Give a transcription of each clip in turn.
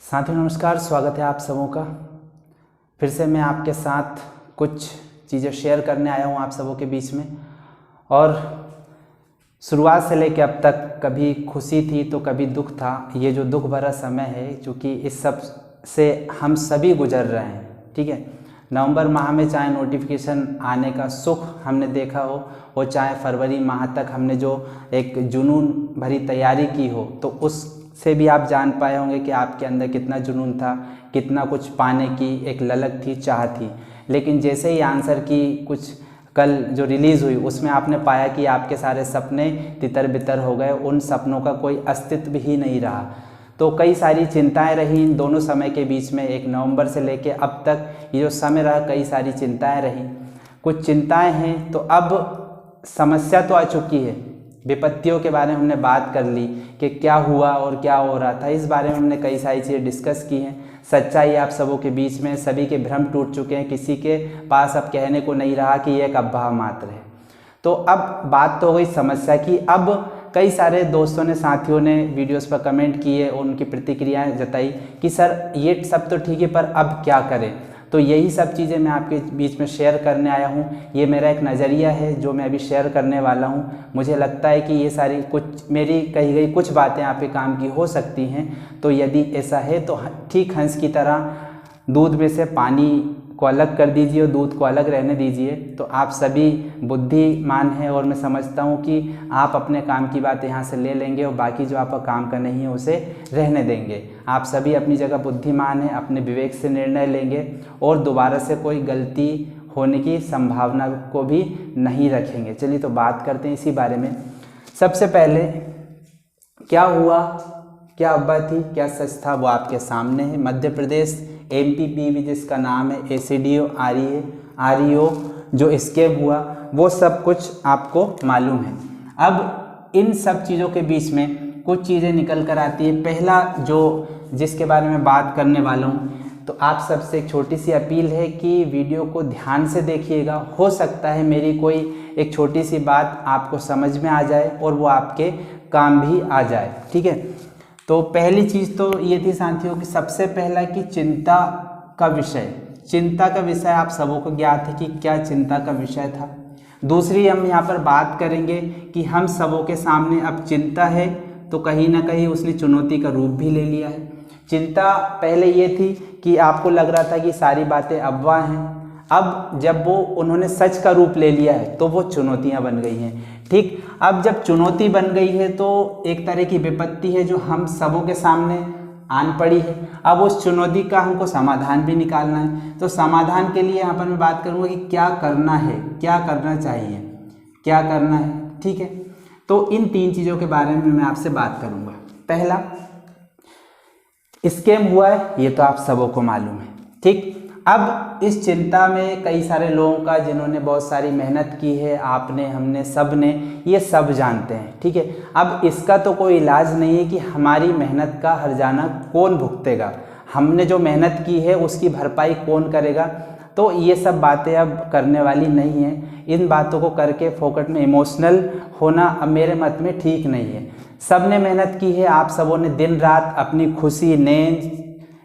साथियों नमस्कार, स्वागत है आप सबों का। फिर से मैं आपके साथ कुछ चीज़ें शेयर करने आया हूँ आप सबों के बीच में। और शुरुआत से लेकर अब तक कभी खुशी थी तो कभी दुख था। ये जो दुख भरा समय है, चूँकि इस सब से हम सभी गुजर रहे हैं, ठीक है। नवंबर माह में चाहे नोटिफिकेशन आने का सुख हमने देखा हो, और चाहे फरवरी माह तक हमने जो एक जुनून भरी तैयारी की हो, तो उससे भी आप जान पाए होंगे कि आपके अंदर कितना जुनून था, कितना कुछ पाने की एक ललक थी, चाह थी। लेकिन जैसे ही आंसर की कुछ कल जो रिलीज़ हुई, उसमें आपने पाया कि आपके सारे सपने तितर बितर हो गए, उन सपनों का कोई अस्तित्व ही नहीं रहा। तो कई सारी चिंताएं रही इन दोनों समय के बीच में, एक नवंबर से लेके अब तक ये जो समय रहा, कई सारी चिंताएं रही। कुछ चिंताएं हैं तो अब समस्या तो आ चुकी है। विपत्तियों के बारे में हमने बात कर ली कि क्या हुआ और क्या हो रहा था, इस बारे में हमने कई सारी चीज़ें डिस्कस की हैं। सच्चाई आप सबों के बीच में, सभी के भ्रम टूट चुके हैं, किसी के पास अब कहने को नहीं रहा कि ये एक अफवाह मात्र है। तो अब बात तो हो गई समस्या की। अब कई सारे दोस्तों ने, साथियों ने वीडियोस पर कमेंट किए, उनकी प्रतिक्रियाएं जताई कि सर ये सब तो ठीक है, पर अब क्या करें। तो यही सब चीज़ें मैं आपके बीच में शेयर करने आया हूँ। ये मेरा एक नज़रिया है जो मैं अभी शेयर करने वाला हूँ। मुझे लगता है कि ये सारी कुछ मेरी कही गई कुछ बातें आपके काम की हो सकती हैं। तो यदि ऐसा है तो ठीक हंस की तरह दूध में से पानी को अलग कर दीजिए और दूध को अलग रहने दीजिए। तो आप सभी बुद्धिमान हैं और मैं समझता हूँ कि आप अपने काम की बात यहाँ से ले लेंगे और बाकी जो आपका काम का नहीं है उसे रहने देंगे। आप सभी अपनी जगह बुद्धिमान हैं, अपने विवेक से निर्णय लेंगे और दोबारा से कोई गलती होने की संभावना को भी नहीं रखेंगे। चलिए तो बात करते हैं इसी बारे में। सबसे पहले क्या हुआ, क्या अफवाह थी, क्या सच था, वो आपके सामने है। मध्य प्रदेश MPPV जिसका नाम है ACDO REO जो स्कैम हुआ, वो सब कुछ आपको मालूम है। अब इन सब चीज़ों के बीच में कुछ चीज़ें निकल कर आती है। पहला जो जिसके बारे में बात करने वाला हूँ, तो आप सबसे एक छोटी सी अपील है कि वीडियो को ध्यान से देखिएगा। हो सकता है मेरी कोई एक छोटी सी बात आपको समझ में आ जाए और वो आपके काम भी आ जाए, ठीक है। तो पहली चीज़ तो ये थी साथियों कि सबसे पहला कि चिंता का विषय आप सबों को ज्ञात है कि क्या चिंता का विषय था। दूसरी हम यहाँ पर बात करेंगे कि हम सबों के सामने अब चिंता है तो कहीं ना कहीं उसने चुनौती का रूप भी ले लिया है। चिंता पहले ये थी कि आपको लग रहा था कि सारी बातें अफवाह हैं, अब जब वो उन्होंने सच का रूप ले लिया है तो वो चुनौतियाँ बन गई हैं, ठीक। अब जब चुनौती बन गई है तो एक तरह की विपत्ति है जो हम सबों के सामने आन पड़ी है। अब उस चुनौती का हमको समाधान भी निकालना है। तो समाधान के लिए यहाँ पर मैं बात करूँगा कि क्या करना है, क्या करना चाहिए, क्या करना है, ठीक है। तो इन तीन चीज़ों के बारे में मैं आपसे बात करूँगा। पहला, स्कैम हुआ है, ये तो आप सबों को मालूम है, ठीक। अब इस चिंता में कई सारे लोगों का, जिन्होंने बहुत सारी मेहनत की है, आपने, हमने, सब ने, ये सब जानते हैं, ठीक है। अब इसका तो कोई इलाज नहीं है कि हमारी मेहनत का हर्जाना कौन भुगतेगा, हमने जो मेहनत की है उसकी भरपाई कौन करेगा। तो ये सब बातें अब करने वाली नहीं हैं। इन बातों को करके फोकट में इमोशनल होना अब मेरे मत में ठीक नहीं है। सब ने मेहनत की है, आप सबों ने दिन रात अपनी खुशी,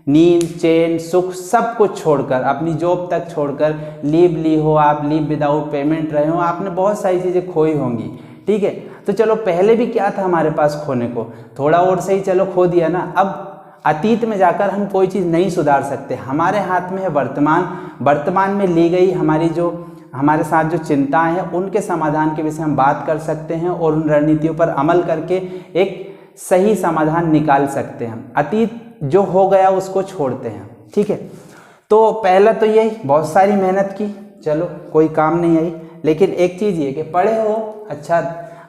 नींद, चैन, सुख सब कुछ छोड़कर, अपनी जॉब तक छोड़कर लीव ली हो, आप लीव विदाउट पेमेंट रहे हो, आपने बहुत सारी चीज़ें खोई होंगी, ठीक है। तो चलो पहले भी क्या था हमारे पास खोने को, थोड़ा और सही, चलो खो दिया ना। अब अतीत में जाकर हम कोई चीज़ नहीं सुधार सकते, हमारे हाथ में है वर्तमान में ली गई हमारे साथ जो चिंताएं हैं उनके समाधान के विषय हम बात कर सकते हैं और उन रणनीतियों पर अमल करके एक सही समाधान निकाल सकते हैं। अतीत जो हो गया उसको छोड़ते हैं, ठीक है। तो पहला तो यही, बहुत सारी मेहनत की, चलो कोई काम नहीं आई। लेकिन एक चीज़ ये कि पढ़े हो, अच्छा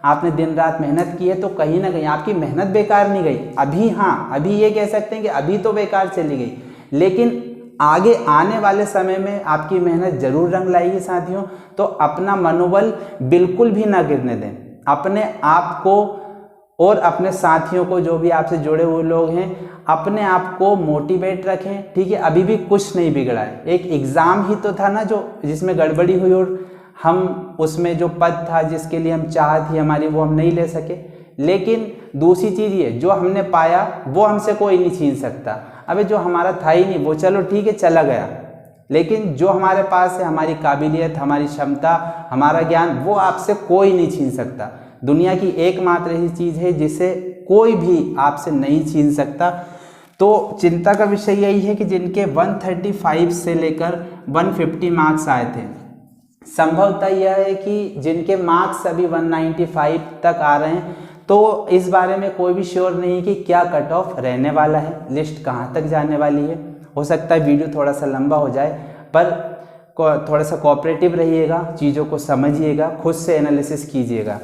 आपने दिन रात मेहनत की है तो कहीं ना कहीं आपकी मेहनत बेकार नहीं गई। अभी हाँ, अभी ये कह सकते हैं कि अभी तो बेकार चली गई, लेकिन आगे आने वाले समय में आपकी मेहनत जरूर रंग लाएगी साथियों। तो अपना मनोबल बिल्कुल भी ना गिरने दें, अपने आप को और अपने साथियों को, जो भी आपसे जुड़े हुए लोग हैं, अपने आप को मोटिवेट रखें, ठीक है। अभी भी कुछ नहीं बिगड़ा है, एक एग्ज़ाम ही तो था ना जो जिसमें गड़बड़ी हुई और हम उसमें जो पद था जिसके लिए हम चाह थी हमारी, वो हम नहीं ले सके। लेकिन दूसरी चीज़ ये, जो हमने पाया वो हमसे कोई नहीं छीन सकता। अबे जो हमारा था ही नहीं वो चलो ठीक है चला गया, लेकिन जो हमारे पास है, हमारी काबिलियत, हमारी क्षमता, हमारा ज्ञान, वो आपसे कोई नहीं छीन सकता। दुनिया की एकमात्र ऐसी चीज़ है जिसे कोई भी आपसे नहीं छीन सकता। तो चिंता का विषय यही है कि जिनके 135 से लेकर 150 मार्क्स आए थे, संभवतः यह है कि जिनके मार्क्स अभी 195 तक आ रहे हैं, तो इस बारे में कोई भी श्योर नहीं कि क्या कट ऑफ रहने वाला है, लिस्ट कहाँ तक जाने वाली है। हो सकता है वीडियो थोड़ा सा लंबा हो जाए, पर थोड़ा सा कोऑपरेटिव रहिएगा, चीज़ों को समझिएगा, खुद से एनालिसिस कीजिएगा,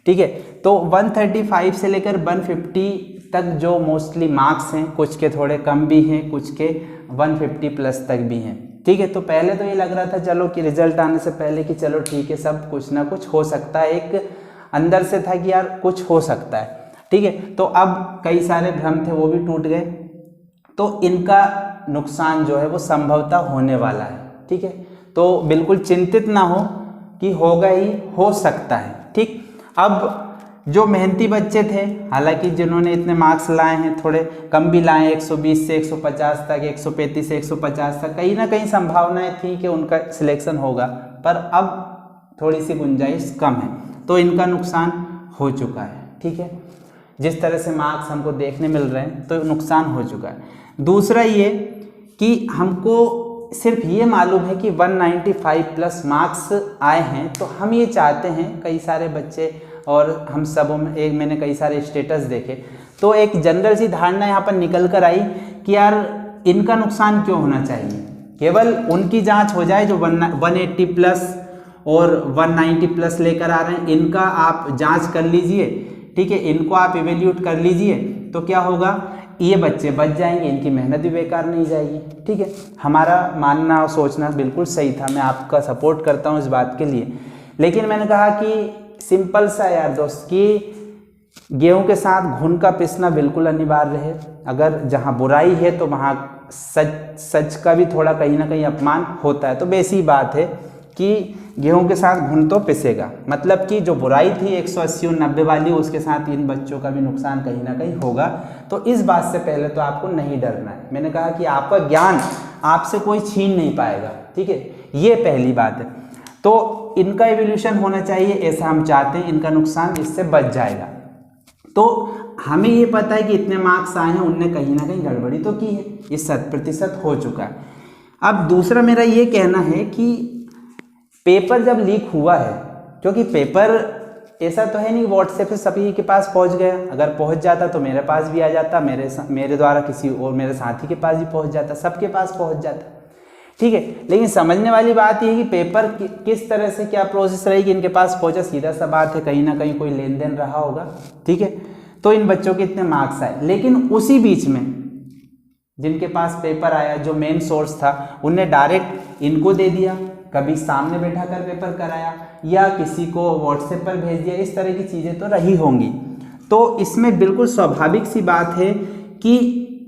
ठीक है। तो 135 से लेकर 150 तक जो मोस्टली मार्क्स हैं, कुछ के थोड़े कम भी हैं, कुछ के 150 प्लस तक भी हैं, ठीक है। तो पहले तो ये लग रहा था चलो कि रिजल्ट आने से पहले कि चलो ठीक है, सब कुछ ना कुछ हो सकता है, एक अंदर से था कि यार कुछ हो सकता है, ठीक है। तो अब कई सारे भ्रम थे वो भी टूट गए, तो इनका नुकसान जो है वो संभवतः होने वाला है, ठीक है। तो बिल्कुल चिंतित ना हो कि होगा ही, हो सकता है, ठीक। अब जो मेहनती बच्चे थे, हालांकि जिन्होंने इतने मार्क्स लाए हैं, थोड़े कम भी लाए, 120 से 150 तक, 135 से 150 तक, कहीं ना कहीं संभावनाएं थी कि उनका सिलेक्शन होगा, पर अब थोड़ी सी गुंजाइश कम है, तो इनका नुकसान हो चुका है, ठीक है। जिस तरह से मार्क्स हमको देखने मिल रहे हैं तो नुकसान हो चुका है। दूसरा ये कि हमको सिर्फ ये मालूम है कि 195 प्लस मार्क्स आए हैं, तो हम ये चाहते हैं, कई सारे बच्चे और हम सबों में, एक मैंने कई सारे स्टेटस देखे, तो एक जनरल सी धारणा यहाँ पर निकल कर आई कि यार इनका नुकसान क्यों होना चाहिए, केवल उनकी जांच हो जाए जो 180 प्लस और 190 प्लस लेकर आ रहे हैं, इनका आप जांच कर लीजिए, ठीक है, इनको आप इवेल्यूट कर लीजिए, तो क्या होगा, ये बच्चे बच जाएंगे, इनकी मेहनत भी बेकार नहीं जाएगी, ठीक है। हमारा मानना और सोचना बिल्कुल सही था, मैं आपका सपोर्ट करता हूँ इस बात के लिए। लेकिन मैंने कहा कि सिंपल सा यार दोस्त कि गेहूं के साथ घुन का पिसना बिल्कुल अनिवार्य है। अगर जहाँ बुराई है तो वहाँ सच का भी थोड़ा कहीं ना कहीं अपमान होता है। तो बेसी बात है कि गेहूं के साथ घुन तो पिसेगा, मतलब कि जो बुराई थी 180 और 90 वाली, उसके साथ इन बच्चों का भी नुकसान कहीं ना कहीं होगा। तो इस बात से पहले तो आपको नहीं डरना है। मैंने कहा कि आपका ज्ञान आपसे कोई छीन नहीं पाएगा, ठीक है, ये पहली बात है। तो इनका इवोल्यूशन होना चाहिए, ऐसा हम चाहते हैं, इनका नुकसान इससे बच जाएगा। तो हमें ये पता है कि इतने मार्क्स आए हैं, उनने कहीं ना कहीं गड़बड़ी तो की है, ये 100% हो चुका है। अब दूसरा मेरा ये कहना है कि पेपर जब लीक हुआ है, क्योंकि पेपर ऐसा तो है नहीं व्हाट्सएप से सभी के पास पहुंच गया, अगर पहुंच जाता तो मेरे पास भी आ जाता, मेरे द्वारा किसी और मेरे साथी के पास भी पहुंच जाता, सबके पास पहुंच जाता, ठीक है। लेकिन समझने वाली बात यह है कि पेपर किस तरह से क्या प्रोसेस रहेगी, इनके पास पहुंचा, सीधा सा बात है, कहीं ना कहीं कोई लेन देन रहा होगा, ठीक है। तो इन बच्चों के इतने मार्क्स आए, लेकिन उसी बीच में जिनके पास पेपर आया, जो मेन सोर्स था, उनने डायरेक्ट इनको दे दिया, कभी सामने बैठा कर पेपर कराया या किसी को व्हाट्सएप पर भेज दिया, इस तरह की चीज़ें तो रही होंगी। तो इसमें बिल्कुल स्वाभाविक सी बात है कि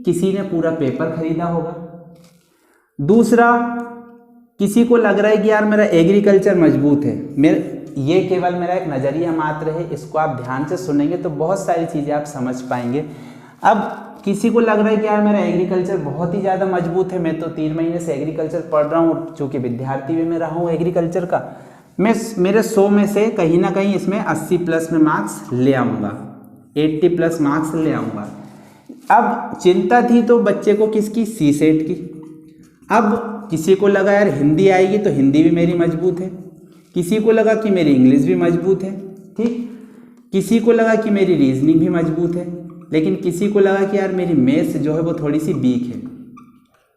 किसी ने पूरा पेपर खरीदा होगा। दूसरा, किसी को लग रहा है कि यार मेरा एग्रीकल्चर मजबूत है, ये केवल मेरा एक नज़रिया मात्र है, इसको आप ध्यान से सुनेंगे तो बहुत सारी चीज़ें आप समझ पाएंगे। अब किसी को लग रहा है कि यार मेरा एग्रीकल्चर बहुत ही ज़्यादा मजबूत है, मैं तो 3 महीने से एग्रीकल्चर पढ़ रहा हूँ, चूँकि विद्यार्थी भी मैं रहा हूँ एग्रीकल्चर का, मेरे 100 में से कहीं ना कहीं इसमें 80 प्लस में मार्क्स ले आऊँगा, 80 प्लस मार्क्स ले आऊँगा। अब चिंता थी तो बच्चे को किसकी, CSET की। अब किसी को लगा यार हिंदी आएगी तो हिंदी भी मेरी मजबूत है, किसी को लगा कि मेरी इंग्लिश भी मजबूत है, ठीक, किसी को लगा कि मेरी रीजनिंग भी मजबूत है, लेकिन किसी को लगा कि यार मेरी मैथ्स जो है वो थोड़ी सी वीक है।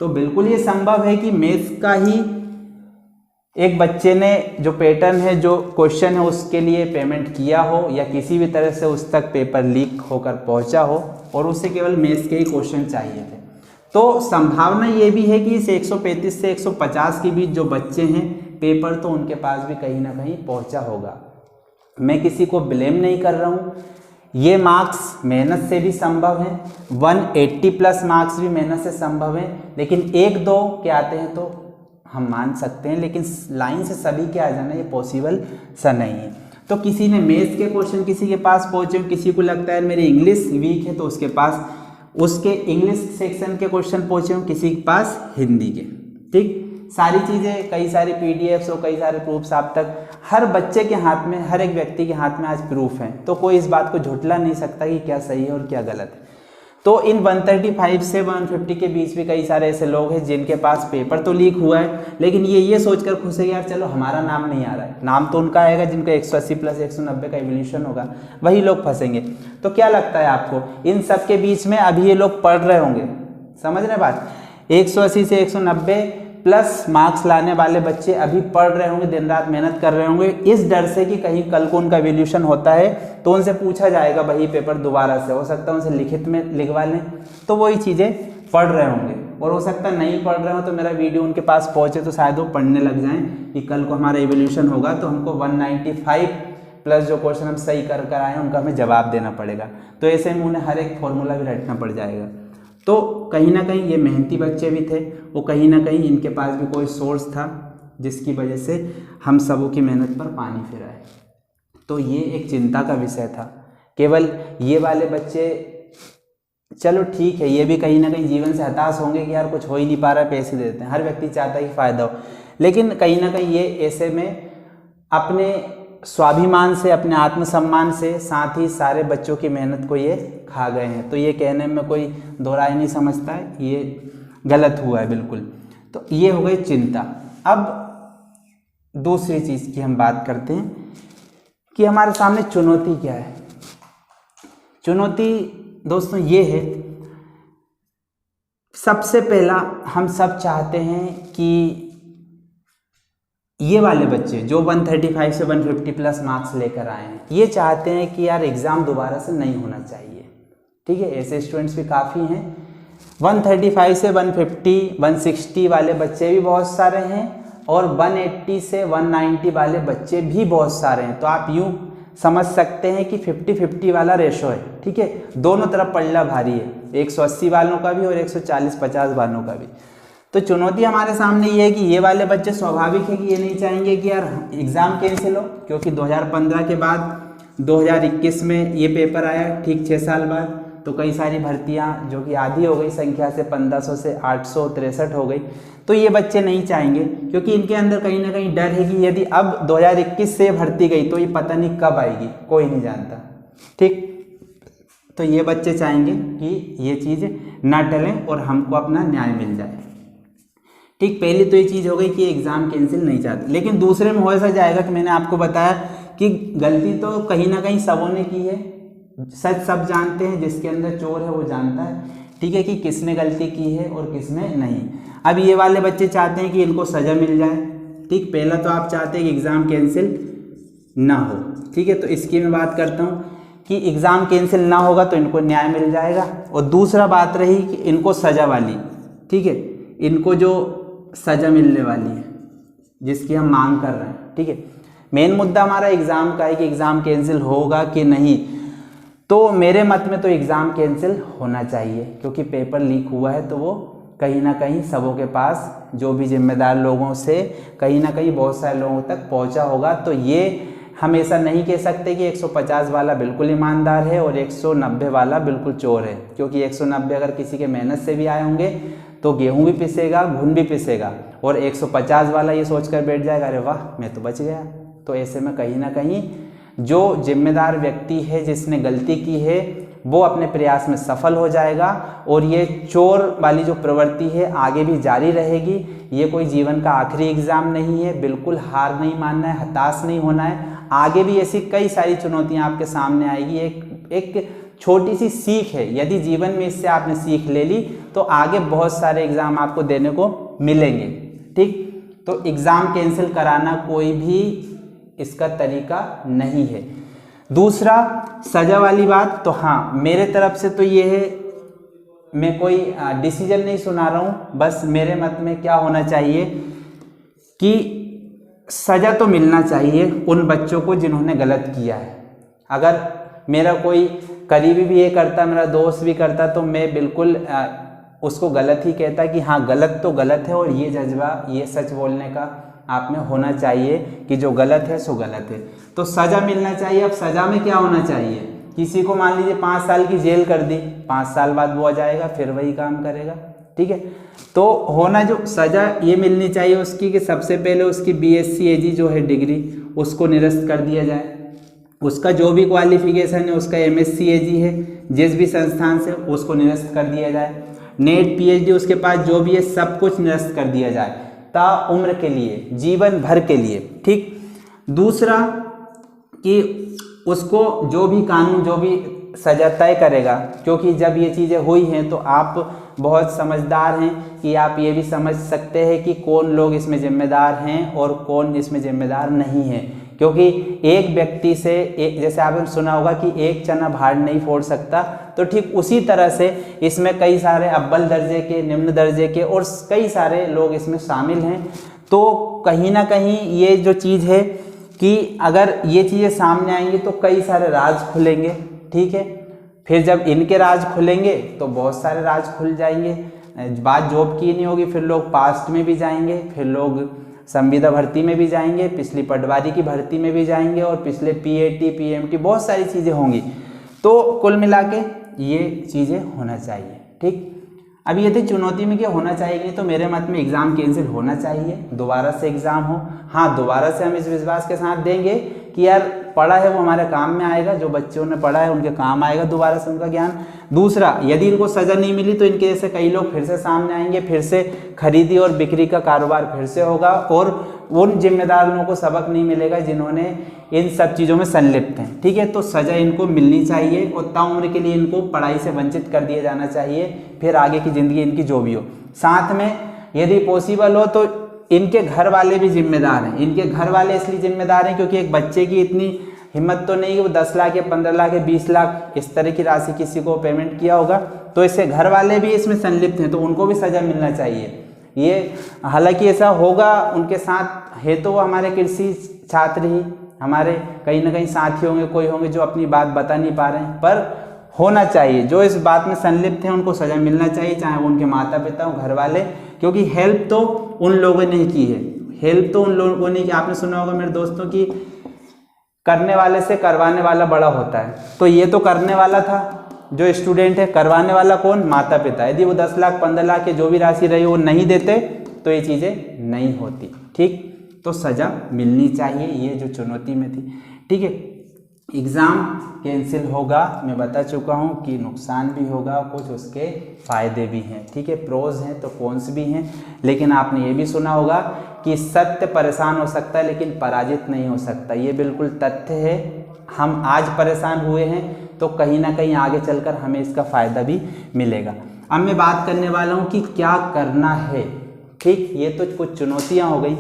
तो बिल्कुल ये संभव है कि मैथ्स का ही एक बच्चे ने जो पैटर्न है, जो क्वेश्चन है, उसके लिए पेमेंट किया हो या किसी भी तरह से उस तक पेपर लीक होकर पहुंचा हो और उसे केवल मैथ्स के ही क्वेश्चन चाहिए थे। तो संभावना ये भी है कि इस 135 से 150 के बीच जो बच्चे हैं, पेपर तो उनके पास भी कहीं ना कहीं पहुंचा होगा। मैं किसी को ब्लेम नहीं कर रहा हूँ, ये मार्क्स मेहनत से भी संभव है, 180 प्लस मार्क्स भी मेहनत से संभव है, लेकिन 1-2 के आते हैं तो हम मान सकते हैं, लेकिन लाइन से सभी के आ जाना ये पॉसिबल सा नहीं है। तो किसी ने मैथ्स के क्वेश्चन किसी के पास पहुँचे, किसी को लगता है मेरी इंग्लिश वीक है तो उसके पास उसके इंग्लिश सेक्शन के क्वेश्चन पहुँचे हों, किसी के पास हिंदी के। ठीक, सारी चीज़ें, कई सारी पीडीएफ्स और कई सारे प्रूफ्स आप तक, हर बच्चे के हाथ में, हर एक व्यक्ति के हाथ में आज प्रूफ हैं, तो कोई इस बात को झुठला नहीं सकता कि क्या सही है और क्या गलत है। तो इन 135 से 150 के बीच भी कई सारे ऐसे लोग हैं जिनके पास पेपर तो लीक हुआ है, लेकिन ये सोचकर खुश है यार चलो हमारा नाम नहीं आ रहा है। नाम तो उनका आएगा जिनका 180 प्लस 190 का एवोल्यूशन होगा, वही लोग फंसेंगे। तो क्या लगता है आपको, इन सब के बीच में अभी ये लोग पढ़ रहे होंगे, समझ रहे बात, 180 से 190 प्लस मार्क्स लाने वाले बच्चे अभी पढ़ रहे होंगे, दिन रात मेहनत कर रहे होंगे, इस डर से कि कहीं कल को उनका एवोल्यूशन होता है तो उनसे पूछा जाएगा वही पेपर दोबारा से, हो सकता है उनसे लिखित में लिखवा लें, तो वही चीज़ें पढ़ रहे होंगे। और हो सकता है नहीं पढ़ रहे हो तो मेरा वीडियो उनके पास पहुँचे तो शायद वो पढ़ने लग जाएँ कि कल को हमारा एवोल्यूशन होगा तो हमको 195 प्लस जो क्वेश्चन हम सही कर आए हैं उनका हमें जवाब देना पड़ेगा। तो ऐसे में उन्हें हर एक फॉर्मूला भी रटना पड़ जाएगा। तो कहीं ना कहीं ये मेहनती बच्चे भी थे, वो कहीं ना कहीं इनके पास भी कोई सोर्स था जिसकी वजह से हम सबों की मेहनत पर पानी फिरा है। तो ये एक चिंता का विषय था। केवल ये वाले बच्चे, चलो ठीक है, ये भी कहीं ना कहीं जीवन से हताश होंगे कि यार कुछ हो ही नहीं पा रहा है, पैसे देते हैं, हर व्यक्ति चाहता है कि फ़ायदा हो, लेकिन कहीं ना कहीं ये ऐसे में अपने स्वाभिमान से, अपने आत्मसम्मान से, साथ ही सारे बच्चों की मेहनत को ये खा गए हैं। तो ये कहने में कोई दो राय नहीं समझता है, ये गलत हुआ है बिल्कुल। तो ये हो गई चिंता। अब दूसरी चीज़ की हम बात करते हैं कि हमारे सामने चुनौती क्या है। चुनौती दोस्तों ये है, सबसे पहला हम सब चाहते हैं कि ये वाले बच्चे जो 135 से 150 प्लस मार्क्स लेकर आए हैं, ये चाहते हैं कि यार एग्ज़ाम दोबारा से नहीं होना चाहिए। ठीक है, ऐसे स्टूडेंट्स भी काफ़ी हैं। 135 से 150, 160 वाले बच्चे भी बहुत सारे हैं और 180 से 190 वाले बच्चे भी बहुत सारे हैं। तो आप यूँ समझ सकते हैं कि 50-50 वाला रेशो है। ठीक है, दोनों तरफ पल्ला भारी है, 180 वालों का भी और 140-50 वालों का भी। तो चुनौती हमारे सामने ये है कि ये वाले बच्चे स्वाभाविक है कि ये नहीं चाहेंगे कि यार एग्ज़ाम कैंसिल हो, क्योंकि 2015 के बाद 2021 में ये पेपर आया, ठीक 6 साल बाद, तो कई सारी भर्तियां जो कि आधी हो गई संख्या से, 1500 से 863 हो गई। तो ये बच्चे नहीं चाहेंगे, क्योंकि इनके अंदर कहीं ना कहीं डर है कि यदि अब 2021 से भर्ती गई तो ये पता नहीं कब आएगी, कोई नहीं जानता। ठीक, तो ये बच्चे चाहेंगे कि ये चीज़ ना टलें और हमको अपना न्याय मिल जाए। ठीक, पहली तो ये चीज़ हो गई कि एग्ज़ाम कैंसिल नहीं चाहते, लेकिन दूसरे में हो ऐसा जाएगा कि मैंने आपको बताया कि गलती तो कहीं ना कहीं सबों ने की है। सच सब जानते हैं, जिसके अंदर चोर है वो जानता है, ठीक है, कि किसने गलती की है और किसने नहीं। अब ये वाले बच्चे चाहते हैं कि इनको सज़ा मिल जाए। ठीक, पहला तो आप चाहते हैं कि एग्ज़ाम कैंसिल ना हो। ठीक है, तो इसकी मैं बात करता हूँ कि एग्ज़ाम कैंसिल ना होगा तो इनको न्याय मिल जाएगा। और दूसरा बात रही कि इनको सज़ा वाली, ठीक है, इनको जो सज़ा मिलने वाली है जिसकी हम मांग कर रहे हैं। ठीक है, मेन मुद्दा हमारा एग्ज़ाम का है कि एग्ज़ाम कैंसिल होगा कि नहीं। तो मेरे मत में तो एग्ज़ाम कैंसिल होना चाहिए, क्योंकि पेपर लीक हुआ है तो वो कहीं ना कहीं सबों के पास, जो भी जिम्मेदार लोगों से कहीं ना कहीं बहुत सारे लोगों तक पहुंचा होगा। तो ये हम ऐसा नहीं कह सकते कि 150 वाला बिल्कुल ईमानदार है और 190 वाला बिल्कुल चोर है, क्योंकि 190 अगर किसी के मेहनत से भी आए होंगे तो गेहूं भी पिसेगा, घुन भी पिसेगा, और 150 वाला ये सोचकर बैठ जाएगा अरे वाह मैं तो बच गया। तो ऐसे में कहीं ना कहीं जो जिम्मेदार व्यक्ति है, जिसने गलती की है, वो अपने प्रयास में सफल हो जाएगा और ये चोर वाली जो प्रवृत्ति है आगे भी जारी रहेगी। ये कोई जीवन का आखिरी एग्ज़ाम नहीं है, बिल्कुल हार नहीं मानना है, हताश नहीं होना है। आगे भी ऐसी कई सारी चुनौतियां आपके सामने आएगी। एक छोटी सी सीख है, यदि जीवन में इससे आपने सीख ले ली तो आगे बहुत सारे एग्ज़ाम आपको देने को मिलेंगे। ठीक, तो एग्ज़ाम कैंसिल कराना कोई भी इसका तरीका नहीं है। दूसरा, सज़ा वाली बात, तो हाँ मेरे तरफ से तो ये है, मैं कोई डिसीजन नहीं सुना रहा हूँ, बस मेरे मत में क्या होना चाहिए कि सज़ा तो मिलना चाहिए उन बच्चों को जिन्होंने गलत किया है। अगर मेरा कोई करीबी भी ये करता, मेरा दोस्त भी करता, तो मैं बिल्कुल उसको गलत ही कहता कि हाँ गलत तो गलत है और ये जज्बा, ये सच बोलने का आप में होना चाहिए कि जो गलत है सो गलत है। तो सज़ा मिलना चाहिए। अब सज़ा में क्या होना चाहिए, किसी को मान लीजिए 5 साल की जेल कर दी, 5 साल बाद वो आ जाएगा फिर वही काम करेगा, ठीक है। तो होना जो सज़ा ये मिलनी चाहिए उसकी कि सबसे पहले उसकी BSc AG जो है डिग्री उसको निरस्त कर दिया जाए, उसका जो भी क्वालिफिकेशन है उसका MSc AG है जिस भी संस्थान से उसको निरस्त कर दिया जाए, नेट PhD उसके पास जो भी है सब कुछ निरस्त कर दिया जाए ताउम्र के लिए, जीवन भर के लिए, ठीक। दूसरा कि उसको जो भी कानून जो भी सज़ा तय करेगा, क्योंकि जब ये चीज़ें हुई हैं तो आप बहुत समझदार हैं कि आप ये भी समझ सकते हैं कि कौन लोग इसमें जिम्मेदार हैं और कौन इसमें जिम्मेदार नहीं है। क्योंकि एक व्यक्ति से एक, जैसे आपने सुना होगा कि एक चना भाड़ नहीं फोड़ सकता, तो ठीक उसी तरह से इसमें कई सारे अव्वल दर्जे के, निम्न दर्जे के और कई सारे लोग इसमें शामिल हैं। तो कहीं ना कहीं ये जो चीज़ है कि अगर ये चीज़ें सामने आएंगी तो कई सारे राज खुलेंगे, ठीक है। फिर जब इनके राज खुलेंगे तो बहुत सारे राज खुल जाएंगे, बात जॉब की नहीं होगी, फिर लोग पास्ट में भी जाएंगे, फिर लोग संविदा भर्ती में भी जाएंगे, पिछली पटवारी की भर्ती में भी जाएंगे और पिछले PAT PMT बहुत सारी चीज़ें होंगी। तो कुल मिला के ये चीज़ें होना चाहिए, ठीक। अब ये थी चुनौती में क्या होना चाहिए नहीं, तो मेरे मत में एग्ज़ाम कैंसिल होना चाहिए, दोबारा से एग्ज़ाम हो। हाँ, दोबारा से हम इस विश्वास के साथ देंगे कि यार पढ़ा है वो हमारे काम में आएगा, जो बच्चों ने पढ़ा है उनके काम आएगा दोबारा से उनका ज्ञान। दूसरा, यदि इनको सज़ा नहीं मिली तो इनके जैसे कई लोग फिर से सामने आएंगे, फिर से खरीदी और बिक्री का कारोबार फिर से होगा और उन जिम्मेदार लोगों को सबक नहीं मिलेगा जिन्होंने इन सब चीज़ों में संलिप्त हैं, ठीक है। तो सज़ा इनको मिलनी चाहिए और ताउम्र के लिए इनको पढ़ाई से वंचित कर दिया जाना चाहिए, फिर आगे की ज़िंदगी इनकी जो भी हो। साथ में यदि पॉसिबल हो तो इनके घर वाले भी जिम्मेदार हैं। इनके घर वाले इसलिए जिम्मेदार हैं क्योंकि एक बच्चे की इतनी हिम्मत तो नहीं कि वो 10 लाख या 15 लाख या 20 लाख इस तरह की राशि किसी को पेमेंट किया होगा, तो इससे घर वाले भी इसमें संलिप्त हैं, तो उनको भी सज़ा मिलना चाहिए। ये हालांकि ऐसा होगा उनके साथ है तो वो हमारे कृषि छात्र ही, हमारे कहीं ना कहीं साथी होंगे, कोई होंगे जो अपनी बात बता नहीं पा रहे हैं, पर होना चाहिए। जो इस बात में संलिप्त हैं उनको सज़ा मिलना चाहिए, चाहे वो उनके माता पिता हो, घर वाले, क्योंकि हेल्प तो उन लोगों ने की है, हेल्प तो उन लोगों ने की। आपने सुना होगा मेरे दोस्तों की करने वाले से करवाने वाला बड़ा होता है, तो ये तो करने वाला था जो स्टूडेंट है, करवाने वाला कौन, माता पिता। यदि वो 10 लाख 15 लाख की जो भी राशि रही वो नहीं देते तो ये चीज़ें नहीं होती, ठीक। तो सज़ा मिलनी चाहिए, ये जो चुनौती में थी, ठीक है। एग्ज़ाम कैंसिल होगा, मैं बता चुका हूँ कि नुकसान भी होगा, कुछ उसके फ़ायदे भी हैं, ठीक है। प्रोज हैं तो कॉन्स भी हैं, लेकिन आपने ये भी सुना होगा कि सत्य परेशान हो सकता है लेकिन पराजित नहीं हो सकता, ये बिल्कुल तथ्य है। हम आज परेशान हुए हैं तो कहीं ना कहीं आगे चलकर हमें इसका फ़ायदा भी मिलेगा। अब मैं बात करने वाला हूँ कि क्या करना है, ठीक। ये तो कुछ चुनौतियाँ हो गई,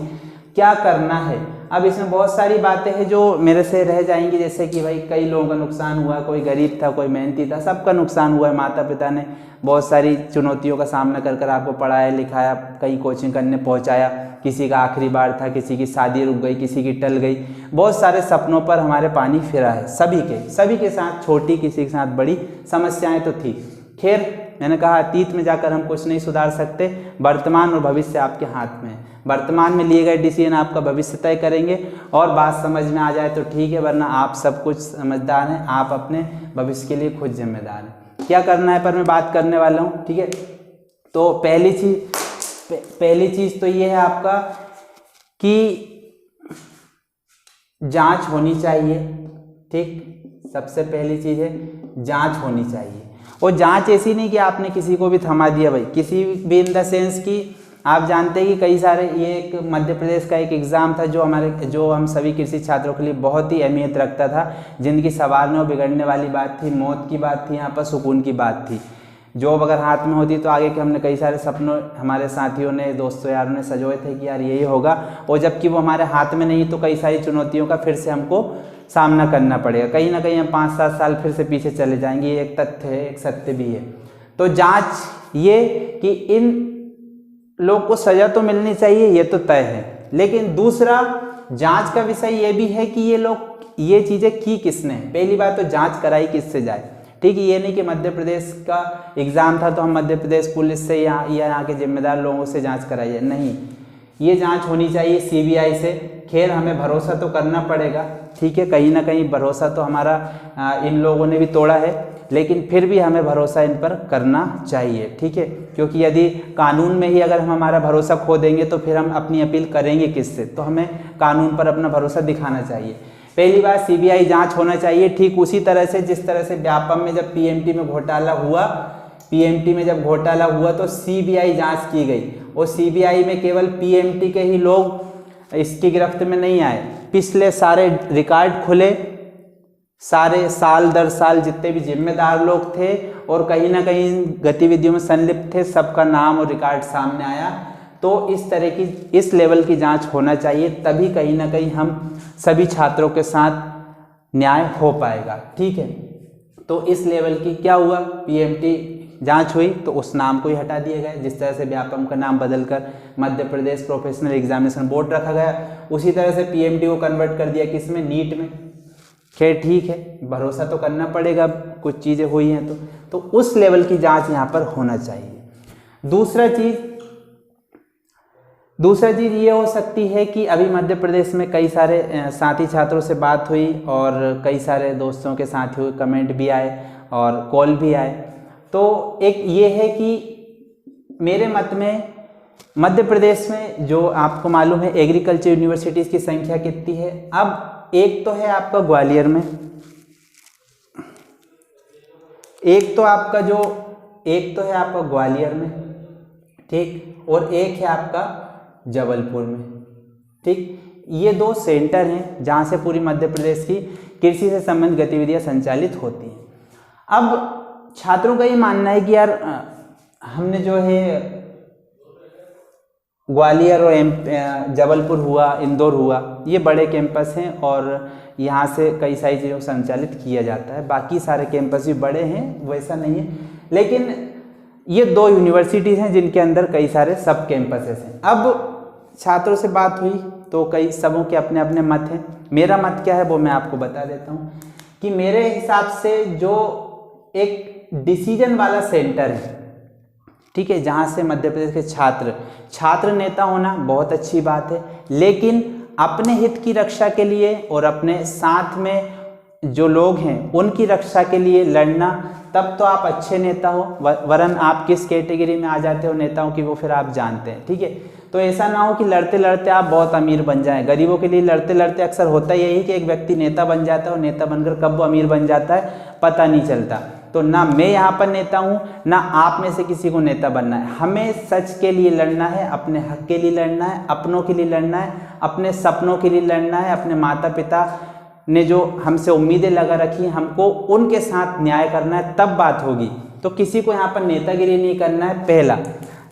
क्या करना है। अब इसमें बहुत सारी बातें हैं जो मेरे से रह जाएंगी, जैसे कि भाई कई लोगों का नुकसान हुआ, कोई गरीब था, कोई मेहनती था, सबका नुकसान हुआ है। माता पिता ने बहुत सारी चुनौतियों का सामना कर कर आपको पढ़ाया लिखाया, कहीं कोचिंग करने पहुंचाया, किसी का आखिरी बार था, किसी की शादी रुक गई, किसी की टल गई, बहुत सारे सपनों पर हमारे पानी फिरा है, सभी के साथ, छोटी किसी के साथ बड़ी समस्याएँ तो थी। खैर, मैंने कहा अतीत में जाकर हम कुछ नहीं सुधार सकते, वर्तमान और भविष्य आपके हाथ में है। वर्तमान में लिए गए डिसीजन आपका भविष्य तय करेंगे, और बात समझ में आ जाए तो ठीक है, वरना आप सब कुछ समझदार हैं, आप अपने भविष्य के लिए खुद जिम्मेदार हैं। क्या करना है पर मैं बात करने वाला हूँ, ठीक है। तो पहली चीज़ तो ये है आपका कि जांच होनी चाहिए, ठीक। सबसे पहली चीज़ है जांच होनी चाहिए, और जांच ऐसी नहीं कि आपने किसी को भी थमा दिया भाई, किसी भी इन द सेंस कि आप जानते हैं कि कई सारे, ये एक मध्य प्रदेश का एक एग्ज़ाम था जो हम सभी कृषि छात्रों के लिए बहुत ही अहमियत रखता था। जिंदगी संवारने और बिगड़ने वाली बात थी, मौत की बात थी, यहाँ पर सुकून की बात थी। जॉब अगर हाथ में होती तो आगे के हमने कई सारे सपनों हमारे साथियों ने, दोस्तों यारों ने सजोए थे कि यार यही होगा, और जबकि वो हमारे हाथ में नहीं तो कई सारी चुनौतियों का फिर से हमको सामना करना पड़ेगा। कहीं ना कहीं हम 5-7 साल फिर से पीछे चले जाएंगे, ये एक तथ्य है, एक सत्य भी है। तो जांच ये कि इन लोग को सजा तो मिलनी चाहिए, ये तो तय है, लेकिन दूसरा जांच का विषय ये भी है कि ये लोग ये चीज़ें की किसने। पहली बात तो जांच कराई किससे जाए, ठीक है। ये नहीं कि मध्य प्रदेश का एग्ज़ाम था तो हम मध्य प्रदेश पुलिस से यहाँ के जिम्मेदार लोगों से जांच कराइए, नहीं। ये जांच होनी चाहिए सीबीआई से। खैर हमें भरोसा तो करना पड़ेगा, ठीक है, कहीं ना कहीं भरोसा तो हमारा इन लोगों ने भी तोड़ा है, लेकिन फिर भी हमें भरोसा इन पर करना चाहिए, ठीक है, क्योंकि यदि कानून में ही अगर हम हमारा भरोसा खो देंगे तो फिर हम अपनी अपील करेंगे किससे। तो हमें कानून पर अपना भरोसा दिखाना चाहिए। पहली बात, सीबीआई जांच होना चाहिए, ठीक उसी तरह से जिस तरह से व्यापम में जब पीएमटी में घोटाला हुआ, पीएमटी में जब घोटाला हुआ तो सीबीआई जांच की गई, और सीबीआई में केवल पीएमटी के ही लोग इसकी गिरफ्त में नहीं आए, पिछले सारे रिकॉर्ड खुले, सारे साल दर साल जितने भी जिम्मेदार लोग थे और कहीं ना कहीं गतिविधियों में संलिप्त थे, सबका नाम और रिकॉर्ड सामने आया। तो इस तरह की, इस लेवल की जांच होना चाहिए, तभी कहीं ना कहीं हम सभी छात्रों के साथ न्याय हो पाएगा, ठीक है। तो इस लेवल की क्या हुआ, पीएमटी जांच हुई तो उस नाम को ही हटा दिया गया, जिस तरह से व्यापम का नाम बदलकर Madhya Pradesh professional examination board रखा गया, उसी तरह से पीएमटी को कन्वर्ट कर दिया किसमें, नीट में। खैर ठीक है, भरोसा तो करना पड़ेगा, कुछ चीज़ें हुई हैं तो उस लेवल की जांच यहाँ पर होना चाहिए। दूसरा चीज़ ये हो सकती है कि अभी मध्य प्रदेश में कई सारे साथी छात्रों से बात हुई और कई सारे दोस्तों के साथ हुए, कमेंट भी आए और कॉल भी आए। तो एक ये है कि मेरे मत में मध्य प्रदेश में जो आपको मालूम है एग्रीकल्चर यूनिवर्सिटीज़ की संख्या कितनी है। अब एक तो है आपका ग्वालियर में, एक तो है आपका ग्वालियर में, ठीक, और एक है आपका जबलपुर में, ठीक। ये दो सेंटर हैं जहाँ से पूरी मध्य प्रदेश की कृषि से संबंधित गतिविधियाँ संचालित होती हैं। अब छात्रों का ये मानना है कि यार हमने जो है ग्वालियर और जबलपुर हुआ, इंदौर हुआ, ये बड़े कैंपस हैं और यहाँ से कई सारी चीज़ों को संचालित किया जाता है, बाकी सारे कैंपस भी बड़े हैं, वैसा नहीं है, लेकिन ये दो यूनिवर्सिटीज़ हैं जिनके अंदर कई सारे सब कैंपसेस हैं। अब छात्रों से बात हुई तो कई सबों के अपने अपने मत हैं। मेरा मत क्या है वो मैं आपको बता देता हूँ कि मेरे हिसाब से जो एक डिसीजन वाला सेंटर है, ठीक है, जहाँ से मध्य प्रदेश के छात्र नेता होना बहुत अच्छी बात है, लेकिन अपने हित की रक्षा के लिए और अपने साथ में जो लोग हैं उनकी रक्षा के लिए लड़ना, तब तो आप अच्छे नेता हो, वरन आप किस कैटेगरी में आ जाते हो नेताओं की वो फिर आप जानते हैं, ठीक है। तो ऐसा ना हो कि लड़ते लड़ते आप बहुत अमीर बन जाएं। गरीबों के लिए लड़ते लड़ते अक्सर होता यही कि एक व्यक्ति नेता बन जाता है और नेता बनकर कब वो अमीर बन जाता है पता नहीं चलता। तो ना मैं यहाँ पर नेता हूँ, ना आप में से किसी को नेता बनना है। हमें सच के लिए लड़ना है, अपने हक के लिए लड़ना है, अपनों के लिए लड़ना है, अपने सपनों के लिए लड़ना है, अपने माता पिता ने जो हमसे उम्मीदें लगा रखी हैं हमको उनके साथ न्याय करना है, तब बात होगी। तो किसी को यहाँ पर नेतागिरी नहीं करना है, पहला।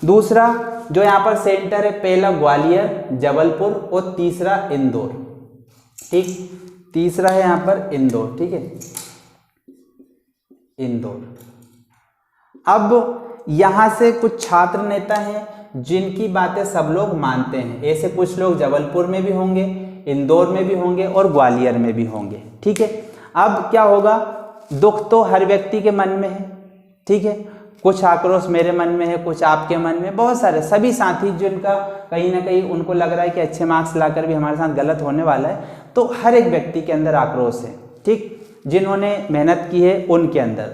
दूसरा जो यहाँ पर सेंटर है, पहला ग्वालियर, जबलपुर और तीसरा इंदौर, ठीक, तीसरा है यहाँ पर इंदौर, ठीक है, इंदौर। अब यहाँ से कुछ छात्र नेता हैं जिनकी बातें सब लोग मानते हैं, ऐसे कुछ लोग जबलपुर में भी होंगे, इंदौर में भी होंगे और ग्वालियर में भी होंगे, ठीक है। अब क्या होगा, दुख तो हर व्यक्ति के मन में है, ठीक है, कुछ आक्रोश मेरे मन में है, कुछ आपके मन में, बहुत सारे सभी साथी जिनका कहीं ना कहीं उनको लग रहा है कि अच्छे मार्क्स लाकर भी हमारे साथ गलत होने वाला है, तो हर एक व्यक्ति के अंदर आक्रोश है, ठीक, जिन्होंने मेहनत की है उनके अंदर,